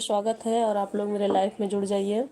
स्वागत है और आप लोग मेरे लाइफ में जुड़ जाइए।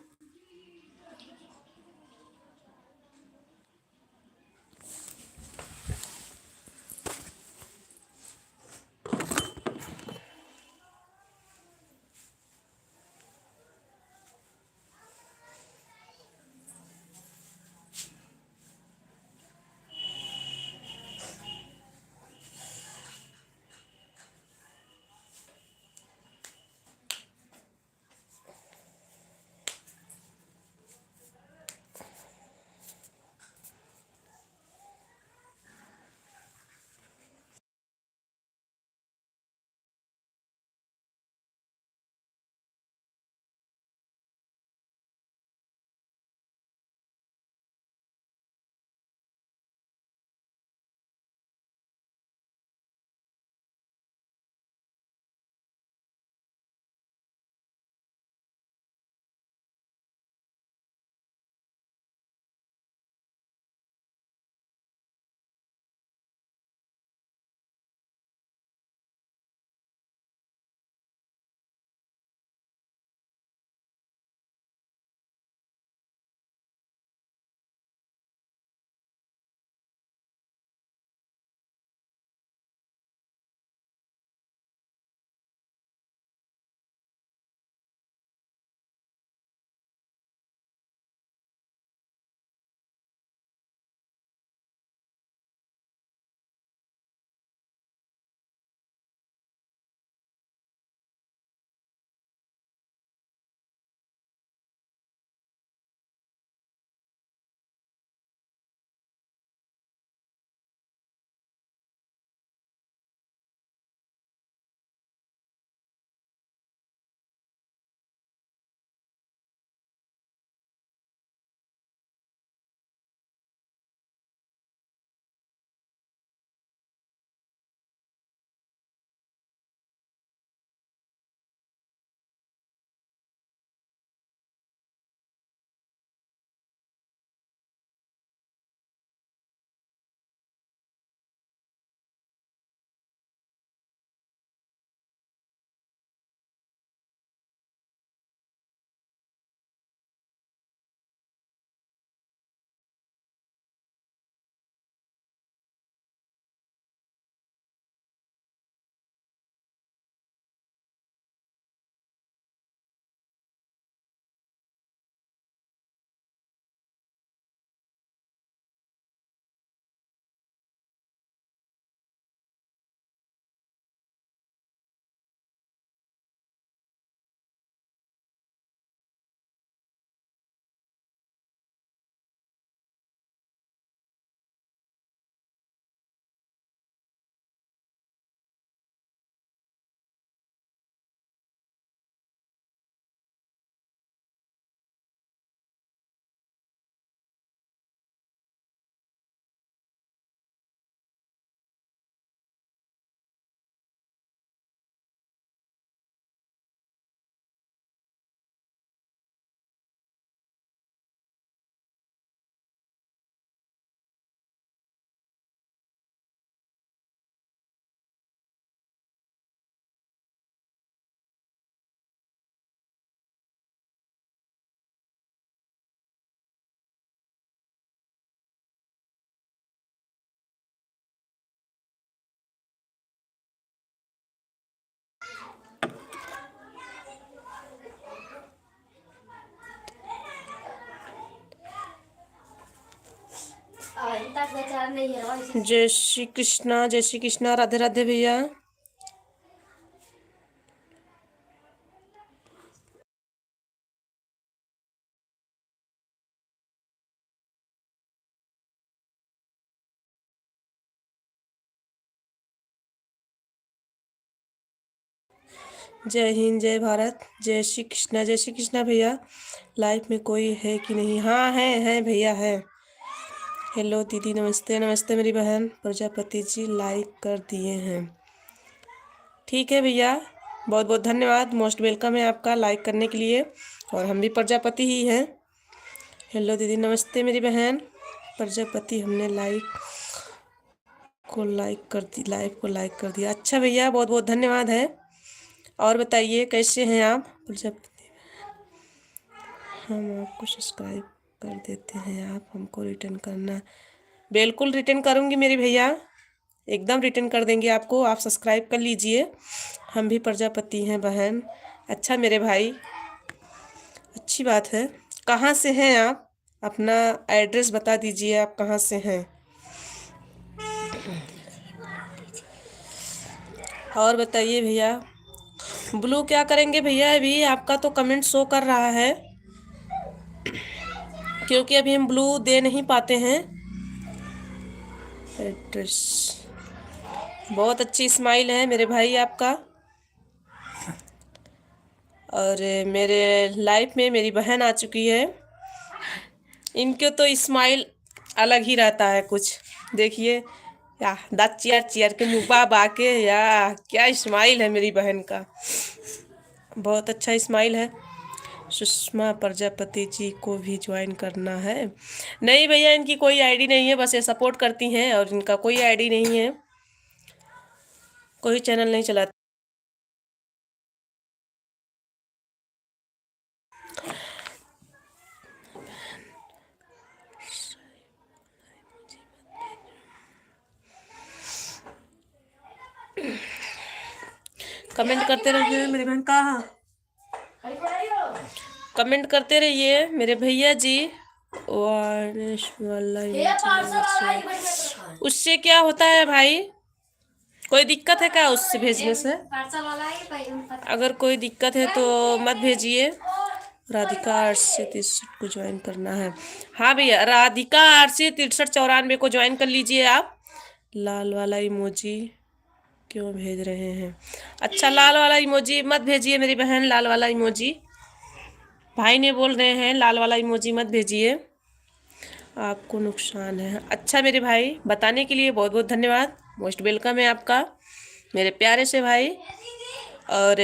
जय श्री कृष्णा, जय श्री कृष्णा, राधे राधे भैया। जय हिंद, जय भारत, जय श्री कृष्णा, जय श्री कृष्णा भैया। लाइफ में कोई है कि नहीं? हाँ है भैया है। हेलो दीदी, नमस्ते नमस्ते मेरी बहन प्रजापति जी, लाइक कर दिए हैं। ठीक है भैया, बहुत बहुत धन्यवाद, मोस्ट वेलकम है आपका लाइक करने के लिए। और हम भी प्रजापति ही हैं। हेलो दीदी, नमस्ते मेरी बहन प्रजापति, हमने लाइव को लाइक कर दिया। अच्छा भैया, बहुत बहुत धन्यवाद है। और बताइए कैसे हैं आप? जब हम आपको सब्सक्राइब कर देते हैं, आप हमको रिटर्न करना। बिल्कुल रिटर्न करूँगी मेरे भैया, एकदम रिटर्न कर देंगे आपको। आप सब्सक्राइब कर लीजिए, हम भी प्रजापति हैं बहन। अच्छा मेरे भाई, अच्छी बात है। कहाँ से हैं आप? अपना एड्रेस बता दीजिए, आप कहाँ से हैं? और बताइए भैया। ब्लू क्या करेंगे भैया? अभी आपका तो कमेंट शो कर रहा है, क्योंकि अभी हम ब्लू दे नहीं पाते हैं। एड्रेस, बहुत अच्छी स्माइल है मेरे भाई आपका। और मेरे लाइफ में मेरी बहन आ चुकी है, इनके तो स्माइल अलग ही रहता है कुछ। देखिए या दाँत चियर चियर के मुँह बाके, या क्या स्माइल है मेरी बहन का, बहुत अच्छा स्माइल है। सुषमा प्रजापति जी को भी ज्वाइन करना है? नहीं भैया, इनकी कोई आईडी नहीं है, बस ये सपोर्ट करती हैं और इनका कोई आईडी नहीं है, कोई चैनल नहीं चलाती। कमेंट करते रहिए मेरी बहन, कहाँ कमेंट करते रहिए मेरे भैया जी। वाला उससे क्या होता है भाई? कोई दिक्कत है क्या उससे भेजने से? अगर कोई दिक्कत है तो मत भेजिए। राधिका 863 को ज्वाइन करना है। हाँ भैया, राधिका 86394 को ज्वाइन कर लीजिए आप। लाल वाला इमोजी क्यों भेज रहे हैं? अच्छा, लाल वाला इमोजी मत भेजिए मेरी बहन, लाल वाला इमोजी भाई ने बोल रहे हैं, लाल वाला इमोजी मत भेजिए, आपको नुकसान है। अच्छा मेरे भाई, बताने के लिए बहुत बहुत धन्यवाद, मोस्ट वेलकम है आपका मेरे प्यारे से भाई। और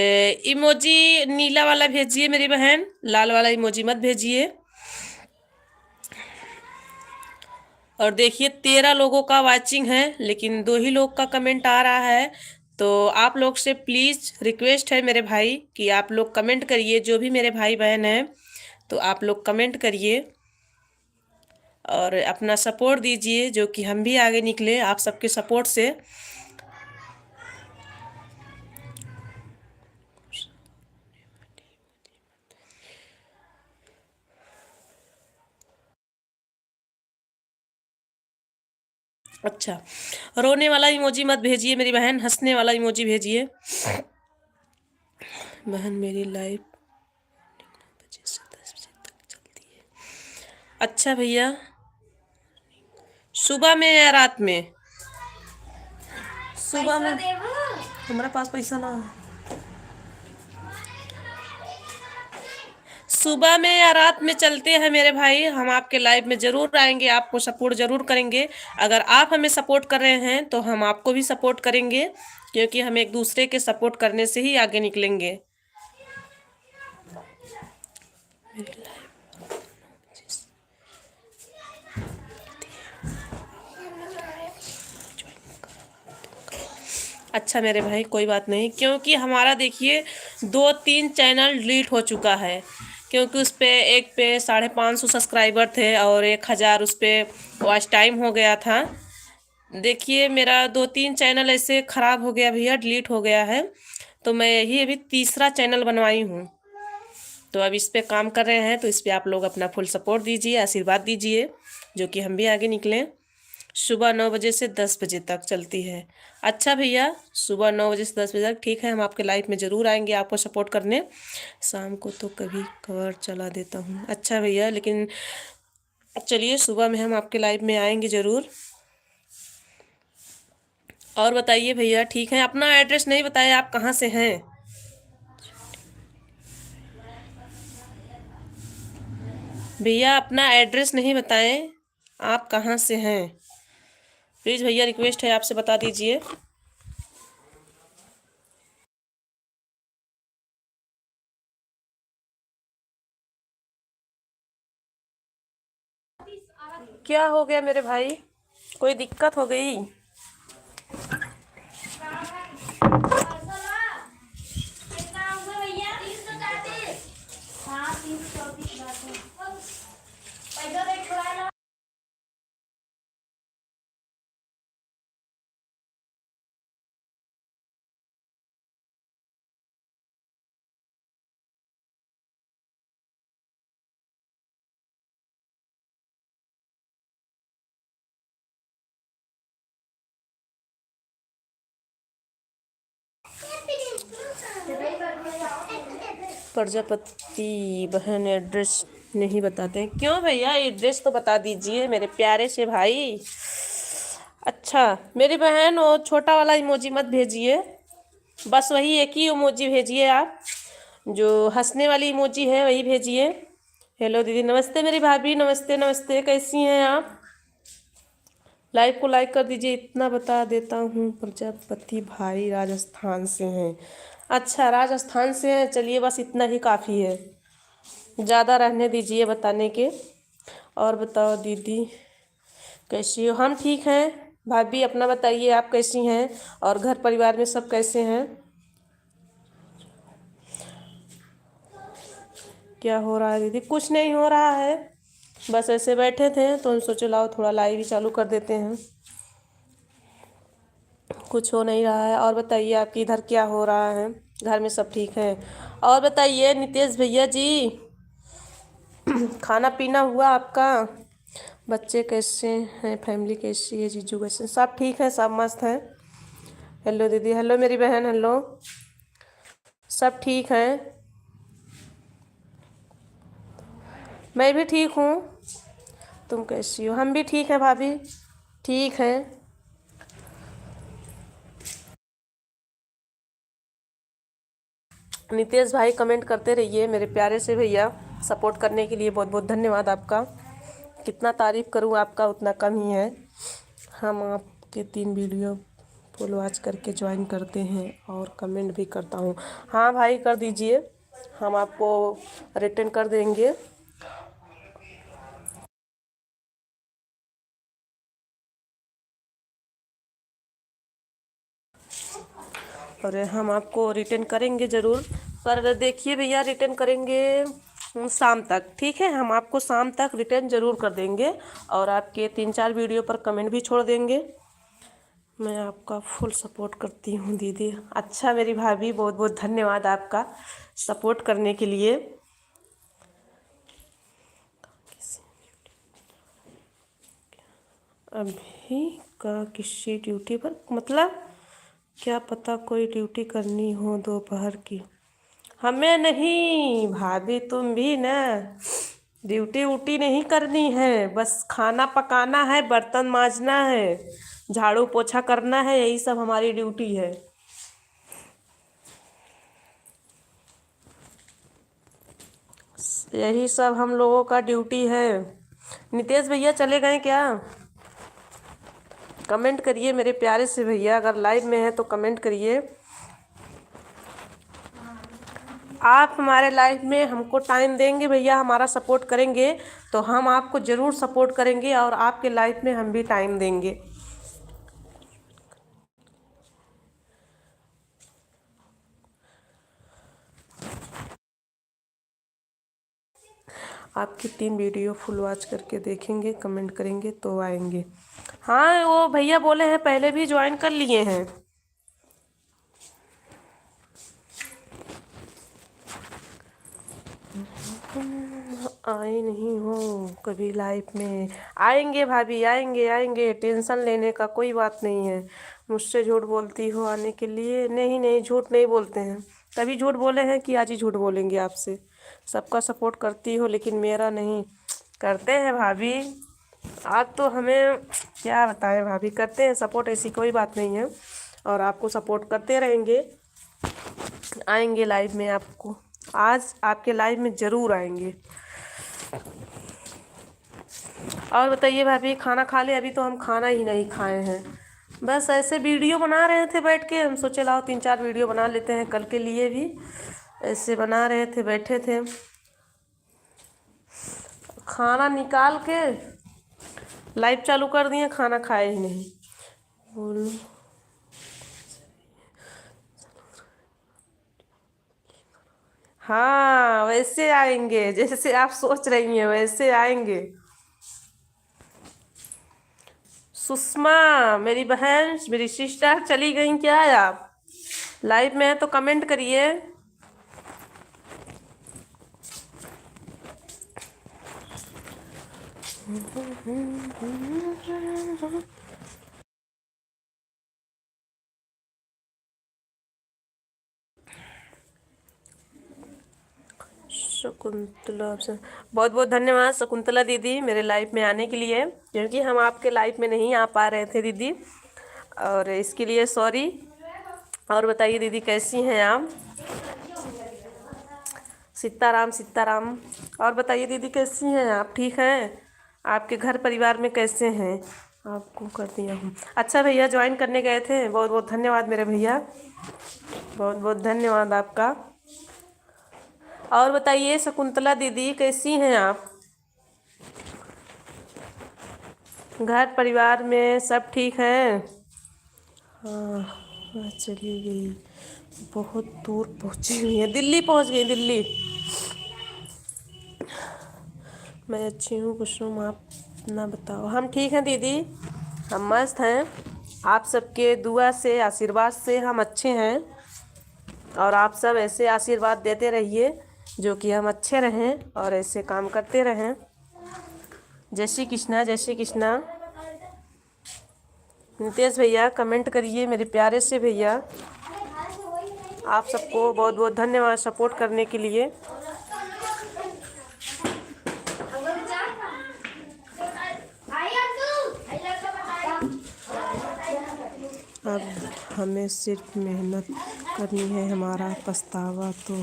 इमोजी नीला वाला भेजिए मेरी बहन, लाल वाला इमोजी मत भेजिए। और देखिए 13 लोगों का वाचिंग है, लेकिन 2 ही लोग का कमेंट आ रहा है। तो आप लोग से प्लीज़ रिक्वेस्ट है मेरे भाई कि आप लोग कमेंट करिए, जो भी मेरे भाई बहन हैं तो आप लोग कमेंट करिए और अपना सपोर्ट दीजिए, जो कि हम भी आगे निकले आप सबके सपोर्ट से। अच्छा, रोने वाला इमोजी मत भेजिए मेरी बहन, हंसने वाला इमोजी भेजिए। बहन मेरी लाइफ 9 बजे से 10 बजे तक चलती है। अच्छा भैया, सुबह में या रात में? सुबह में हमारे पास पैसा ना है। सुबह में या रात में चलते हैं मेरे भाई, हम आपके लाइव में ज़रूर आएंगे, आपको सपोर्ट ज़रूर करेंगे। अगर आप हमें सपोर्ट कर रहे हैं तो हम आपको भी सपोर्ट करेंगे, क्योंकि हम एक दूसरे के सपोर्ट करने से ही आगे निकलेंगे। अच्छा मेरे भाई, कोई बात नहीं, क्योंकि हमारा देखिए 2-3 चैनल डिलीट हो चुका है, क्योंकि उस पर एक पे 550 सब्सक्राइबर थे और 1000 उस पर वॉच टाइम हो गया था। देखिए मेरा 2-3 चैनल ऐसे ख़राब हो गया भैया, डिलीट हो गया है, तो मैं यही अभी तीसरा चैनल बनवाई हूँ। तो अब इस पे काम कर रहे हैं, तो इस पे आप लोग अपना फुल सपोर्ट दीजिए, आशीर्वाद दीजिए, जो कि हम भी आगे निकलें। सुबह 9 बजे से 10 बजे तक चलती है। अच्छा भैया, सुबह 9 बजे से 10 बजे तक ठीक है, हम आपके लाइफ में ज़रूर आएंगे आपको सपोर्ट करने। शाम को तो कभी कवर चला देता हूँ। अच्छा भैया, लेकिन चलिए सुबह में हम आपके लाइव में आएंगे ज़रूर। और बताइए भैया, ठीक है? अपना एड्रेस नहीं बताया, आप कहाँ से हैं? भैया अपना एड्रेस नहीं बताएं, आप कहाँ से हैं? प्लीज़ भैया रिक्वेस्ट है, आपसे बता दीजिए। क्या हो गया मेरे भाई, कोई दिक्कत हो गई? प्रजापति बहन एड्रेस नहीं बताते हैं क्यों भैया? एड्रेस तो बता दीजिए मेरे प्यारे से भाई। अच्छा मेरी बहन, वो छोटा वाला इमोजी मत भेजिए, बस वही एक ही इमोजी भेजिए आप, जो हंसने वाली इमोजी है वही भेजिए। हेलो दीदी, नमस्ते मेरी भाभी, नमस्ते नमस्ते, कैसी हैं आप? लाइव को लाइक कर दीजिए, इतना बता देता हूँ। प्रजापति भाई राजस्थान से हैं। अच्छा राजस्थान से हैं, चलिए बस इतना ही काफ़ी है, ज़्यादा रहने दीजिए बताने के। और बताओ दीदी कैसी हो? हम ठीक हैं। भाभी अपना बताइए, आप कैसी हैं? और घर परिवार में सब कैसे हैं? क्या हो रहा है दीदी? कुछ नहीं हो रहा है, बस ऐसे बैठे थे तो हम सोचे लाओ थोड़ा लाइव ही चालू कर देते हैं। कुछ हो नहीं रहा है। और बताइए आपके इधर क्या हो रहा है? घर में सब ठीक है? और बताइए नितेश भैया जी, खाना पीना हुआ आपका? बच्चे कैसे हैं? फैमिली कैसी है? जीजू कैसे? सब ठीक है, सब मस्त हैं। हेलो दीदी, हेलो मेरी बहन, हेलो। सब ठीक हैं? मैं भी ठीक हूँ। तुम कैसी हो? हम भी ठीक हैं भाभी, ठीक है। नितेश भाई कमेंट करते रहिए मेरे प्यारे से भैया, सपोर्ट करने के लिए बहुत बहुत धन्यवाद आपका। कितना तारीफ़ करूँ आपका उतना कम ही है। हम आपके 3 वीडियो फुल वॉच करके ज्वाइन करते हैं और कमेंट भी करता हूँ। हाँ भाई कर दीजिए, हम आपको रिटर्न कर देंगे। और हम आपको रिटर्न करेंगे ज़रूर, पर देखिए भैया रिटर्न करेंगे शाम तक, ठीक है? हम आपको शाम तक रिटर्न ज़रूर कर देंगे और आपके 3-4 वीडियो पर कमेंट भी छोड़ देंगे। मैं आपका फुल सपोर्ट करती हूँ दीदी। अच्छा मेरी भाभी, बहुत बहुत धन्यवाद आपका सपोर्ट करने के लिए। अभी का किसी ड्यूटी पर मतलब? क्या पता कोई ड्यूटी करनी हो दोपहर की। हमें नहीं भाभी, तुम भी ना ड्यूटी वूटी नहीं करनी है, बस खाना पकाना है, बर्तन मांजना है, झाड़ू पोछा करना है, यही सब हमारी ड्यूटी है। यही सब हम लोगों का ड्यूटी है। नितेश भैया चले गए क्या? कमेंट करिए मेरे प्यारे से भैया, अगर लाइव में है तो कमेंट करिए। आप हमारे लाइफ में हमको टाइम देंगे भैया, हमारा सपोर्ट करेंगे तो हम आपको ज़रूर सपोर्ट करेंगे और आपके लाइफ में हम भी टाइम देंगे। आपकी 3 वीडियो फुल वॉच करके देखेंगे, कमेंट करेंगे तो आएंगे। हाँ वो भैया बोले हैं पहले भी ज्वाइन कर लिए हैं। आए नहीं हो कभी लाइफ में? आएंगे भाभी, आएंगे आएंगे, टेंशन लेने का कोई बात नहीं है। मुझसे झूठ बोलती हो आने के लिए? नहीं नहीं, झूठ नहीं बोलते हैं। तभी झूठ बोले हैं कि आज ही झूठ बोलेंगे आपसे। सबका सपोर्ट करती हो लेकिन मेरा नहीं करते हैं भाभी। आज तो हमें क्या बताएं भाभी, करते हैं सपोर्ट, ऐसी कोई बात नहीं है और आपको सपोर्ट करते रहेंगे। आएंगे लाइव में, आपको आज आपके लाइव में ज़रूर आएंगे। और बताइए भाभी, खाना खा ले? अभी तो हम खाना ही नहीं खाए हैं, बस ऐसे वीडियो बना रहे थे बैठ के। हम सोचे लाओ 3-4 वीडियो बना लेते हैं कल के लिए भी, ऐसे बना रहे थे, बैठे थे। खाना निकाल के लाइव चालू कर दिए, खाना खाए ही नहीं। बोलो हाँ वैसे आएंगे, जैसे आप सोच रही हैं वैसे आएंगे। सुषमा, मेरी बहन, मेरी सिस्टर चली गई क्या है आप? लाइव में है तो कमेंट करिए। शकुंतला ऑप्शन, बहुत बहुत धन्यवाद शकुंतला दीदी मेरे लाइफ में आने के लिए, क्योंकि हम आपके लाइफ में नहीं आ पा रहे थे दीदी, और इसके लिए सॉरी। और बताइए दीदी कैसी हैं आप? सीताराम सीताराम। और बताइए दीदी कैसी हैं आप, ठीक हैं? आपके घर परिवार में कैसे हैं? आपको कर दिया हूँ। अच्छा भैया ज्वाइन करने गए थे, बहुत बहुत धन्यवाद मेरे भैया, बहुत बहुत धन्यवाद आपका। और बताइए शकुंतला दीदी कैसी हैं आप? घर परिवार में सब ठीक है? हाँ हाँ, चली गई, बहुत दूर पहुंची हुई है, दिल्ली पहुंच गई दिल्ली। मैं अच्छी हूँ कुसुम, आप ना बताओ। हम ठीक हैं दीदी, हम मस्त हैं। आप सबके दुआ से आशीर्वाद से हम अच्छे हैं, और आप सब ऐसे आशीर्वाद देते रहिए जो कि हम अच्छे रहें और ऐसे काम करते रहें। जय श्री कृष्णा, जय श्री कृष्णा। नितेश भैया कमेंट करिए मेरे प्यारे से भैया। आप सबको बहुत बहुत धन्यवाद सपोर्ट करने के लिए। अब हमें सिर्फ मेहनत करनी है, हमारा पछतावा तो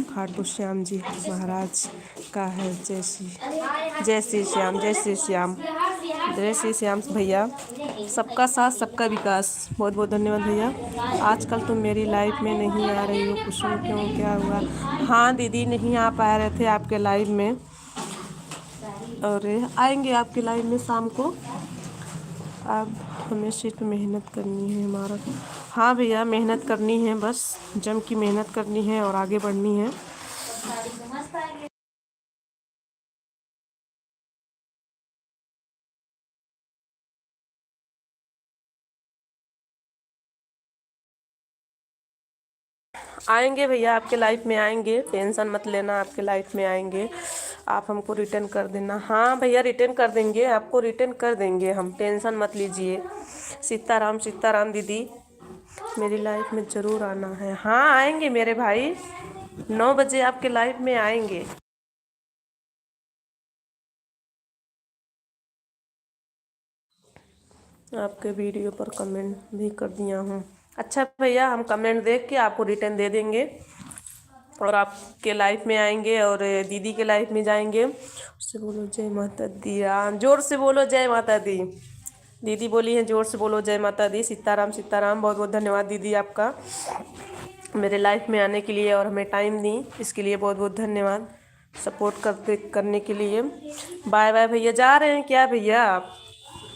खाटू श्याम जी महाराज का है। जय श्री श्याम, जय श्री श्याम, जय श्री श्याम भैया। सबका साथ सबका विकास, बहुत बहुत धन्यवाद भैया। आजकल तुम मेरी लाइफ में नहीं आ रही हो कुसुम, क्यों, क्या हुआ? हाँ दीदी नहीं आ पा रहे थे आपके लाइव में, और आएंगे आपके लाइव में शाम को। अब हमें सिर्फ मेहनत करनी है, हमारा। हाँ भैया मेहनत करनी है, बस जम की मेहनत करनी है और आगे बढ़नी है। आएंगे भैया आपके लाइफ में आएंगे, टेंशन मत लेना, आपके लाइफ में आएंगे। आप हमको रिटर्न कर देना। हाँ भैया रिटर्न कर देंगे, आपको रिटर्न कर देंगे हम, टेंशन मत लीजिए। सीताराम सीताराम दीदी, मेरी लाइफ में ज़रूर आना है। हाँ आएंगे मेरे भाई, 9 बजे आपके लाइफ में आएंगे। आपके वीडियो पर कमेंट भी कर दिया हूँ। अच्छा भैया हम कमेंट देख के आपको रिटर्न दे देंगे, और आपके लाइफ में आएंगे और दीदी के लाइफ में जाएंगे। उससे बोलो जय माता दी, जोर से बोलो जय माता दी। दीदी बोली है जोर से बोलो जय माता दी। सीताराम सीताराम, बहुत बहुत धन्यवाद दीदी आपका मेरे लाइफ में आने के लिए और हमें टाइम दी, इसके लिए बहुत बहुत धन्यवाद सपोर्ट करने के लिए। बाय बाय भैया, जा रहे हैं क्या भैया आप?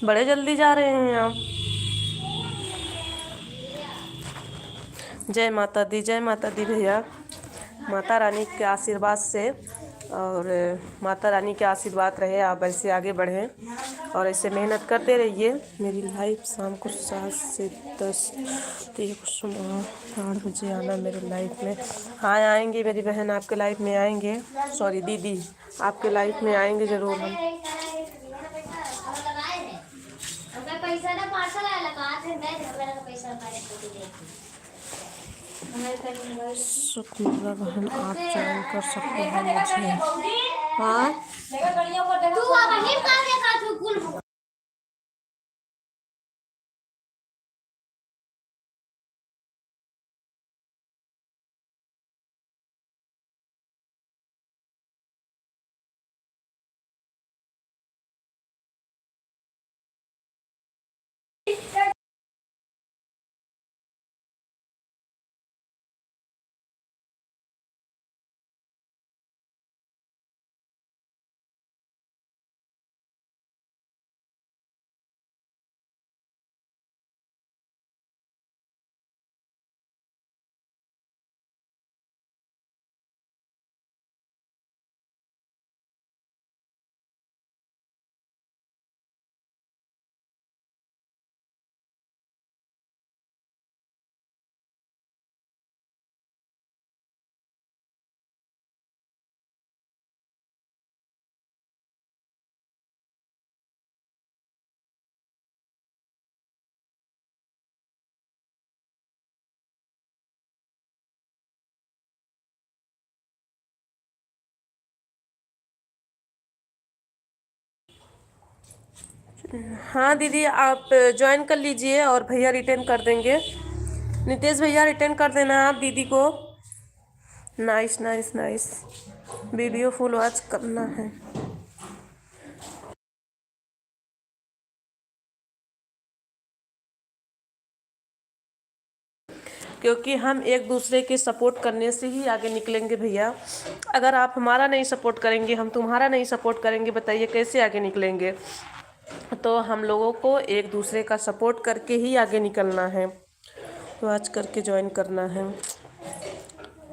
बड़े जल्दी जा रहे हैं आप। जय माता दी, जय माता दी भैया। माता रानी के आशीर्वाद से, और माता रानी के आशीर्वाद रहे, आप ऐसे आगे बढ़ें और ऐसे मेहनत करते रहिए। मेरी लाइफ शाम को 7 से 10 तक सुबह 8 बजे आना मेरे लाइफ में। हाँ आएंगे मेरी बहन, आपके लाइफ में आएंगे, सॉरी दीदी आपके लाइफ में आएंगे ज़रूर हम। पैसा ना पार्सल आया लगा थे, मैं घर वाला का पैसा शुक्ला बहन आप ज्वाइन कर सकते हैं मुझे। हाँ हाँ दीदी, आप ज्वाइन कर लीजिए और भैया रिटर्न कर देंगे। नितेश भैया रिटर्न कर देना आप दीदी को। Nice nice nice. Video full watch करना है। क्योंकि हम एक दूसरे के सपोर्ट करने से ही आगे निकलेंगे भैया। अगर आप हमारा नहीं सपोर्ट करेंगे, हम तुम्हारा नहीं सपोर्ट करेंगे, बताइए कैसे आगे निकलेंगे। तो हम लोगों को एक दूसरे का सपोर्ट करके ही आगे निकलना है। वॉच करके ज्वाइन करना है।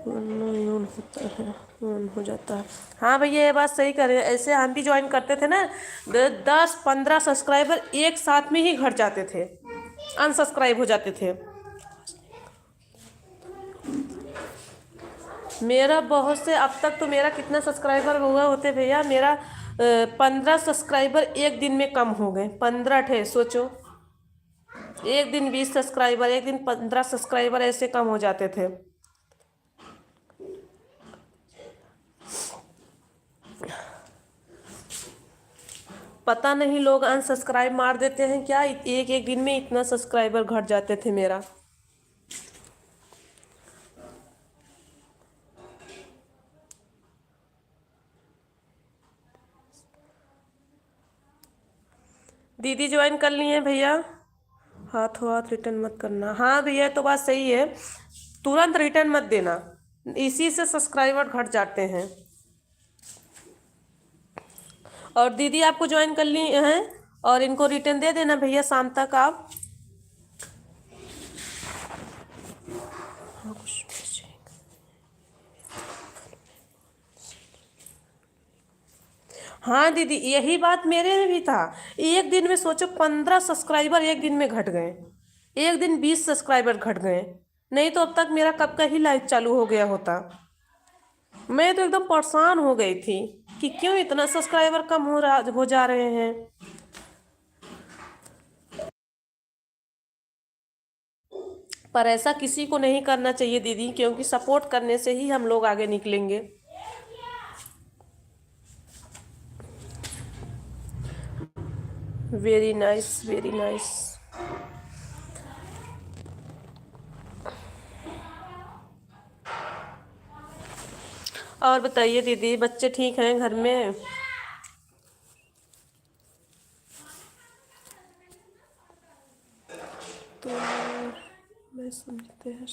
ऑन होता है, ऑन हो जाता है। हाँ भैया, ये बात सही कर रहे हैं। ऐसे हम भी ज्वाइन करते थे ना, 10-15 सब्सक्राइबर एक साथ में ही घट जाते थे, अनसब्सक्राइब हो जाते थे। मेरा बहुत से, अब तक तो मेरा कितना सब्सक्राइबर हुआ होते भैया, मेरा 15 सब्सक्राइबर एक दिन में कम हो गए। 15 थे, सोचो। एक दिन 20 सब्सक्राइबर, एक दिन 15 सब्सक्राइबर, ऐसे कम हो जाते थे। पता नहीं लोग अनसब्सक्राइब मार देते हैं क्या, एक एक दिन में इतना सब्सक्राइबर घट जाते थे मेरा। दीदी ज्वाइन कर लिए हैं भैया। हाथों हाथ रिटर्न मत करना। हाँ भैया, तो बात सही है, तुरंत रिटर्न मत देना, इसी से सब्सक्राइबर घट जाते हैं। और दीदी आपको ज्वाइन कर ली हैं, और इनको रिटर्न दे देना भैया शाम तक आप। हाँ दीदी, यही बात मेरे में भी था। एक दिन में सोचो 15 सब्सक्राइबर एक दिन में घट गए, एक दिन 20 सब्सक्राइबर घट गए। नहीं तो अब तक मेरा कब का ही लाइव चालू हो गया होता। मैं तो एकदम परेशान हो गई थी कि क्यों इतना सब्सक्राइबर कम हो जा रहे हैं। पर ऐसा किसी को नहीं करना चाहिए दीदी, क्योंकि सपोर्ट करने से ही हम लोग आगे निकलेंगे। Very nice, very nice. और बताइए दीदी, बच्चे ठीक हैं घर में? तो मैं समझते हैं।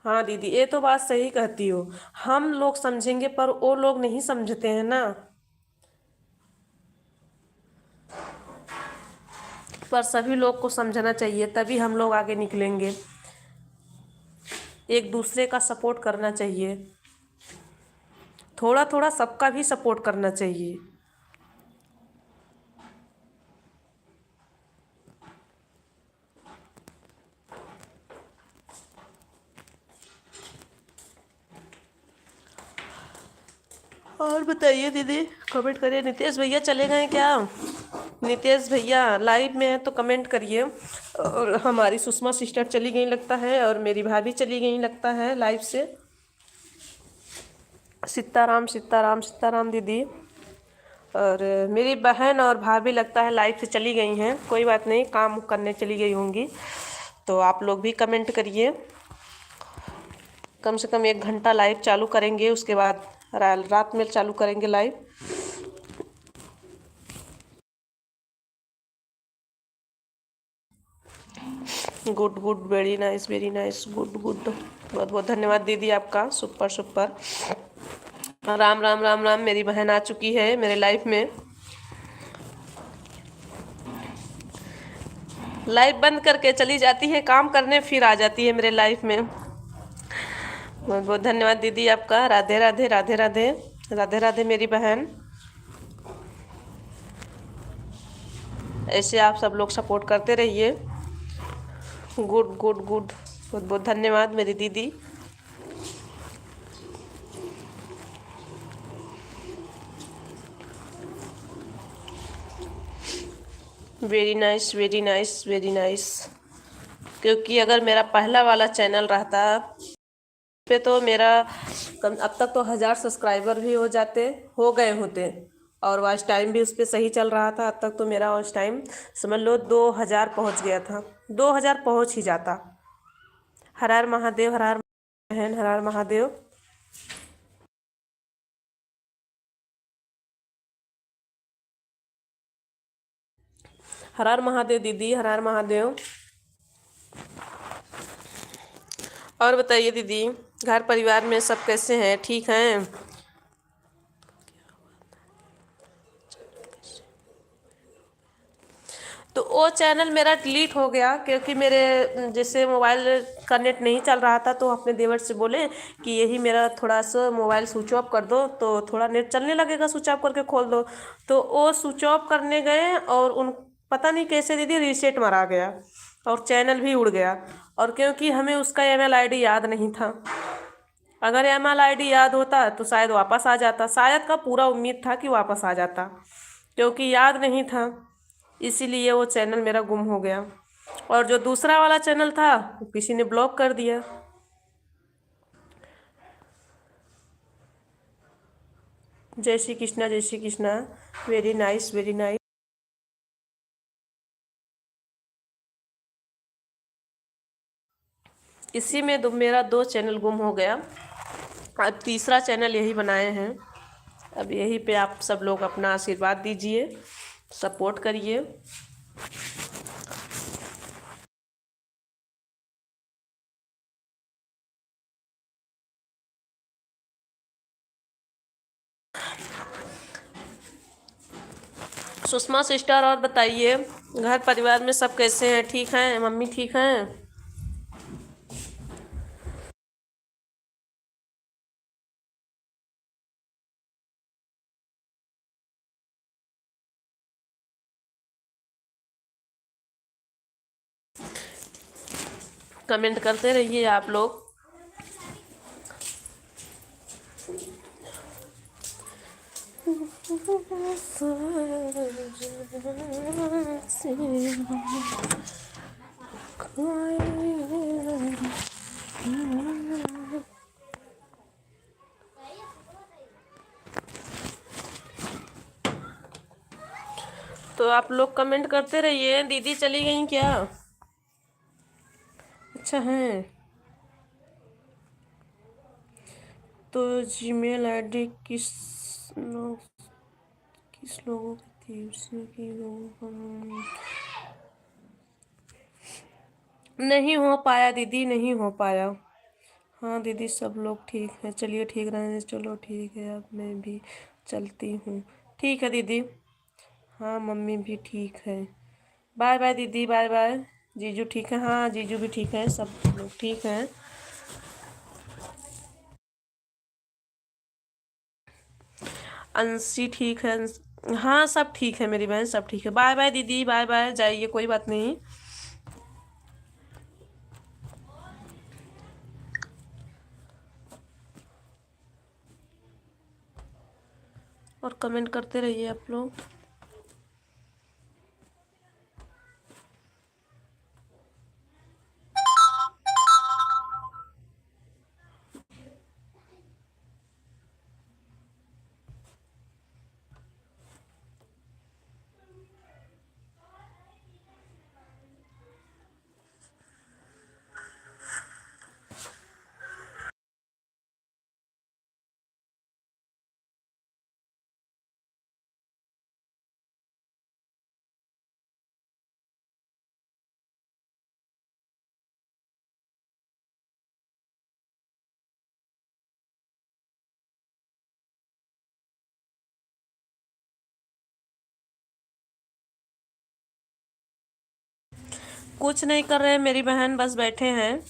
हाँ दीदी, ये तो बात सही कहती हो। हम लोग समझेंगे पर वो लोग नहीं समझते हैं ना। पर सभी लोग को समझना चाहिए, तभी हम लोग आगे निकलेंगे। एक दूसरे का सपोर्ट करना चाहिए, थोड़ा थोड़ा सबका भी सपोर्ट करना चाहिए। और बताइए दीदी, कमेंट करिए। नितेश भैया चले गए क्या? नितेश भैया लाइव में है तो कमेंट करिए। और हमारी सुषमा सिस्टर चली गई लगता है, और मेरी भाभी चली गई लगता है लाइव से। सीताराम सीताराम सीताराम दीदी। और मेरी बहन और भाभी लगता है लाइव से चली गई हैं। कोई बात नहीं, काम करने चली गई होंगी। तो आप लोग भी कमेंट करिए। कम से कम 1 घंटा लाइव चालू करेंगे, उसके बाद रात में चालू करेंगे live. Good good, very nice very nice, good good. बहुत बहुत धन्यवाद दीदी आपका, सुपर सुपर। राम राम राम राम, मेरी बहन आ चुकी है मेरे लाइफ में। लाइव बंद करके चली जाती है काम करने, फिर आ जाती है मेरे लाइफ में। बहुत बहुत धन्यवाद दीदी आपका। राधे राधे राधे राधे राधे राधे मेरी बहन। ऐसे आप सब लोग सपोर्ट करते रहिए। गुड गुड गुड, बहुत बहुत धन्यवाद मेरी दीदी। Very nice very nice very nice. क्योंकि अगर मेरा पहला वाला चैनल रहता पे तो मेरा अब तक तो 1000 सब्सक्राइबर भी हो गए होते, और वॉच टाइम भी उस पर सही चल रहा था। अब तक तो मेरा वॉच टाइम समझ लो 2000 पहुँच गया था, 2000 पहुँच ही जाता। हर हर महादेव, हर हर बहन, हर हर महादेव। हर हर महादेव दीदी, हर हर महादेव। और बताइए दीदी, घर परिवार में सब कैसे हैं, ठीक हैं? तो वो चैनल मेरा डिलीट हो गया, क्योंकि मेरे जैसे मोबाइल का नेट नहीं चल रहा था, तो अपने देवर से बोले कि यही मेरा थोड़ा सा मोबाइल स्विच ऑफ कर दो, तो थोड़ा नेट चलने लगेगा, स्विच ऑफ करके खोल दो। तो वो स्विच ऑफ करने गए, और उन पता नहीं कैसे दीदी रीसेट मारा गया, और चैनल भी उड़ गया। और क्योंकि हमें उसका ईमेल आईडी याद नहीं था, अगर ईमेल आईडी याद होता तो शायद वापस आ जाता, शायद का पूरा उम्मीद था कि वापस आ जाता, क्योंकि याद नहीं था, इसीलिए वो चैनल मेरा गुम हो गया। और जो दूसरा वाला चैनल था वो किसी ने ब्लॉक कर दिया। जय श्री कृष्णा, जय Shri Krishna. Very nice, very nice. इसी में मेरा 2 चैनल गुम हो गया, अब तीसरा चैनल यही बनाए हैं। अब यही पे आप सब लोग अपना आशीर्वाद दीजिए, सपोर्ट करिए। सुषमा सिस्टर, और बताइए, घर परिवार में सब कैसे हैं, ठीक हैं? मम्मी ठीक हैं? कमेंट करते रहिए आप लोग। तो आप लोग कमेंट करते रहिए। दीदी चली गई क्या? अच्छा है। तो जीमेल आईडी किस लोगों की थी, उसने की लोगों का नहीं हो पाया दीदी, नहीं हो पाया। हाँ दीदी, सब लोग ठीक है, चलिए ठीक रहने, चलो ठीक है, अब मैं भी चलती हूँ। ठीक है दीदी। हाँ मम्मी भी ठीक है। बाय बाय दीदी, बाय बाय। जीजू ठीक है? हाँ जीजू भी ठीक है, सब लोग ठीक हैं। अंशी ठीक है। हाँ सब ठीक है मेरी बहन, सब ठीक है। बाय बाय दीदी, बाय बाय, जाइए, कोई बात नहीं। और कमेंट करते रहिए आप लोग। कुछ नहीं कर रहे हैं मेरी बहन, बस बैठे हैं।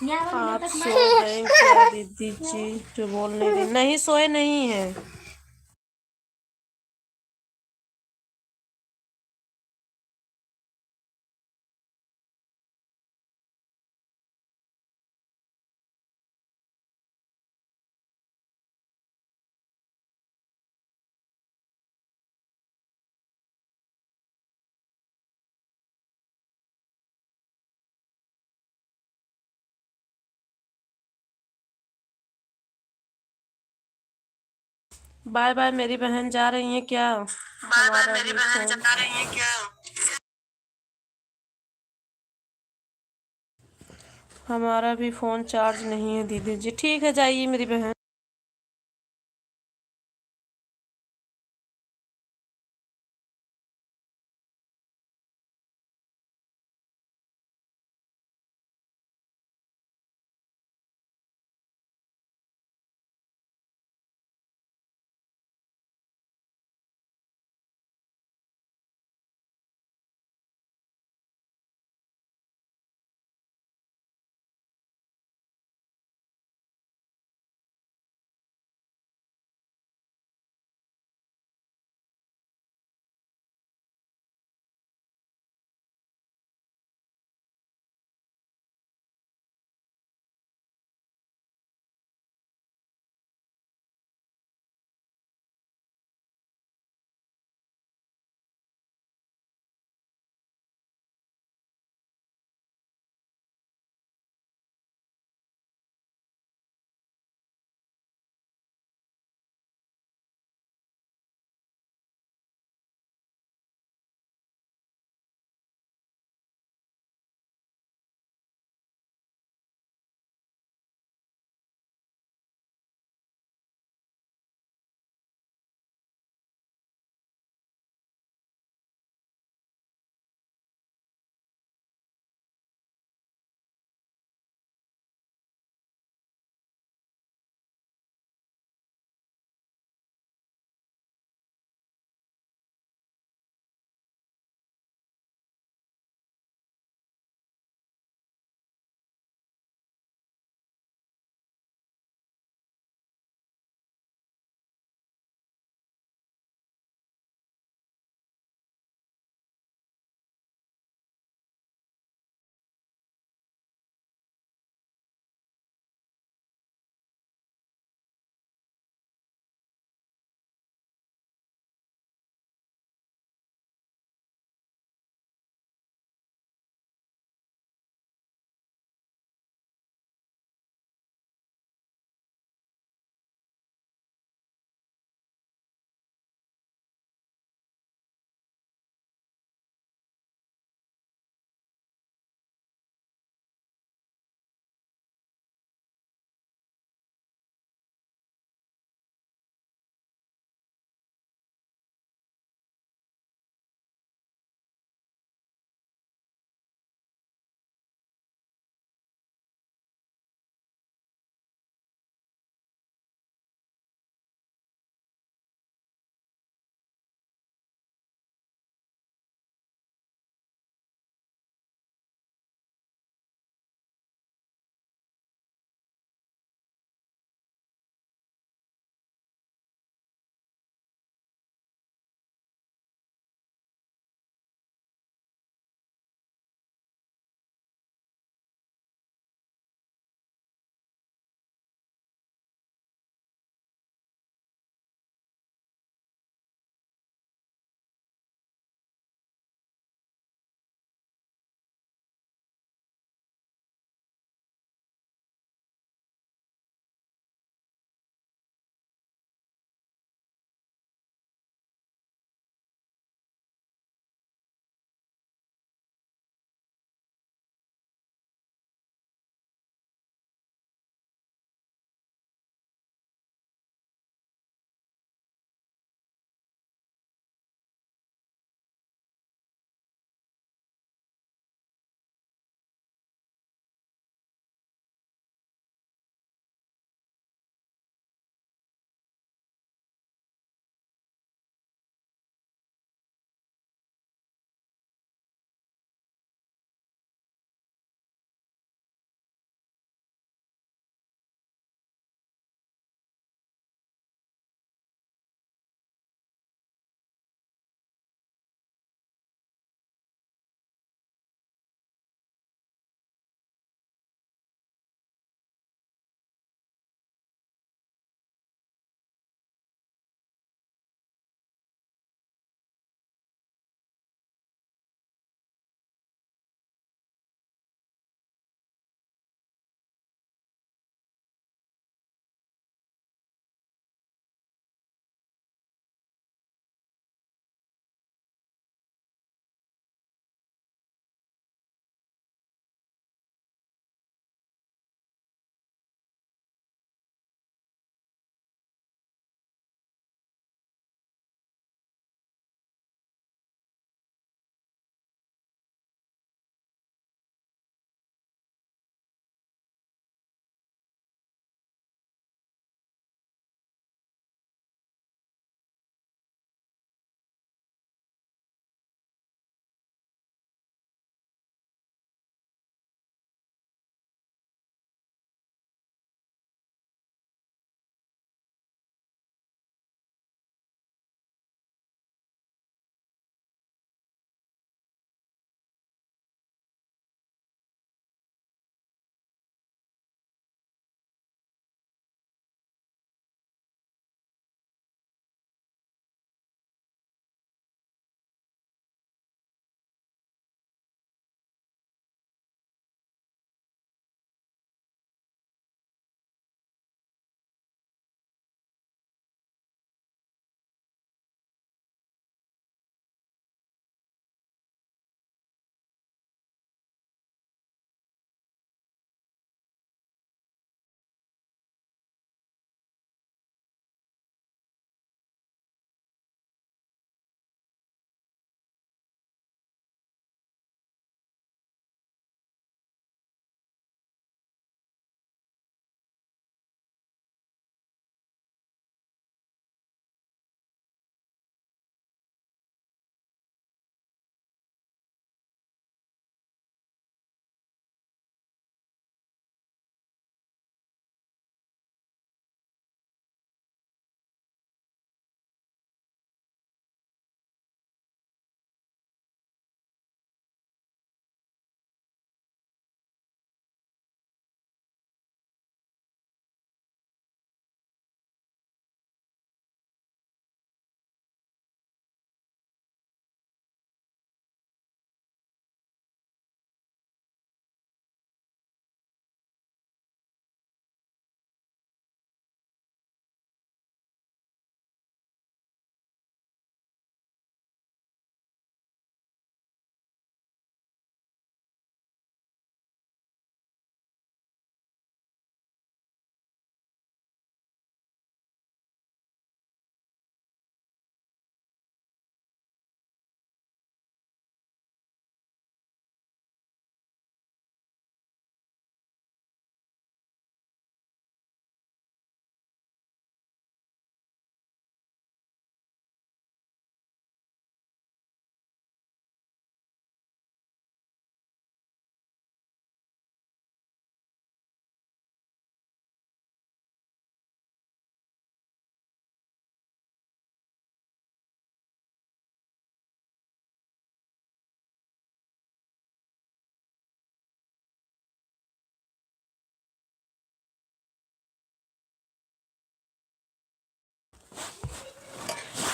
आप सो गए क्या दीदी जी, जो बोल नहीं रही? नहीं, सोए नहीं है। बाय बाय मेरी बहन, जा रही है क्या? बाय बाय मेरी बहन, जा रही है क्या? हमारा भी फोन चार्ज नहीं है दीदी जी। ठीक है, जाइए मेरी बहन।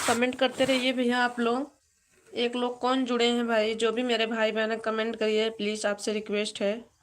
कमेंट करते रहिए भैया आप लोग। एक लोग कौन जुड़े हैं भाई, जो भी मेरे भाई बहन कमेंट करिए प्लीज़, आपसे रिक्वेस्ट है।